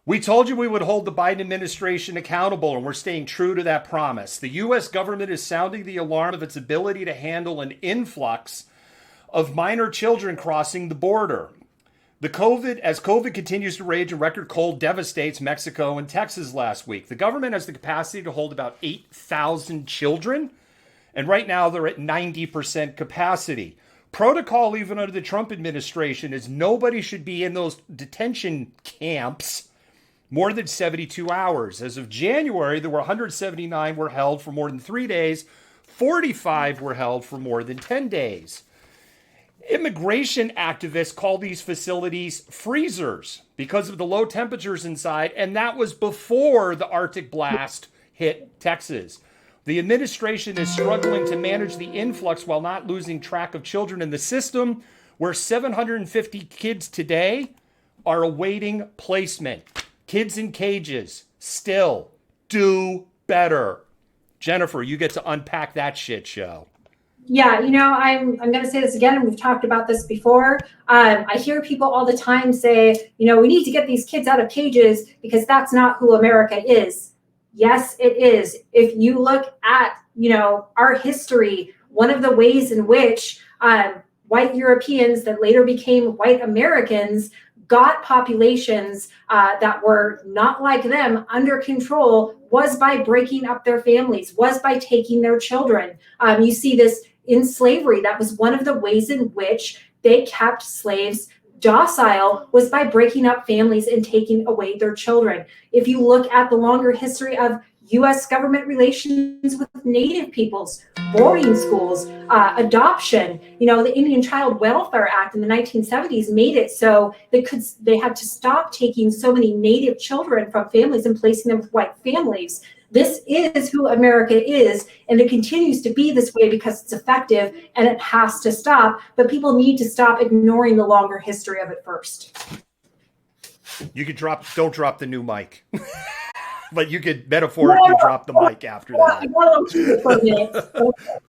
We told you we would hold the Biden administration accountable, and we're staying true to that promise. The U.S. government is sounding the alarm of its ability to handle an influx of minor children crossing the border. As COVID continues to rage and record cold devastates Mexico and Texas last week, the government has the capacity to hold about 8,000 children, and right now they're at 90% capacity. Protocol, even under the Trump administration, is nobody should be in those detention camps more than 72 hours. As of January, there were 179 were held for more than 3 days, 45 were held for more than 10 days. Immigration activists call these facilities freezers because of the low temperatures inside, and that was before the Arctic blast hit Texas. The administration is struggling to manage the influx while not losing track of children in the system, where 750 kids today are awaiting placement. Kids in cages. Still, do better. Jennifer, you get to unpack that shit show. Yeah, I'm going to say this again, and we've talked about this before. I hear people all the time say, we need to get these kids out of cages because that's not who America is. Yes, it is. If you look at, our history, one of the ways in which white Europeans that later became white Americans got populations that were not like them under control was by breaking up their families, was by taking their children. You see this in slavery. That was one of the ways in which they kept slaves docile, was by breaking up families and taking away their children. If you look at the longer history of U.S. government relations with Native peoples, boarding schools, adoption, the Indian Child Welfare Act in the 1970s made it so they had to stop taking so many Native children from families and placing them with white families. This is who America is, and it continues to be this way because it's effective and it has to stop. But people need to stop ignoring the longer history of it first. You could don't drop the new mic. But you could metaphorically drop the mic after that.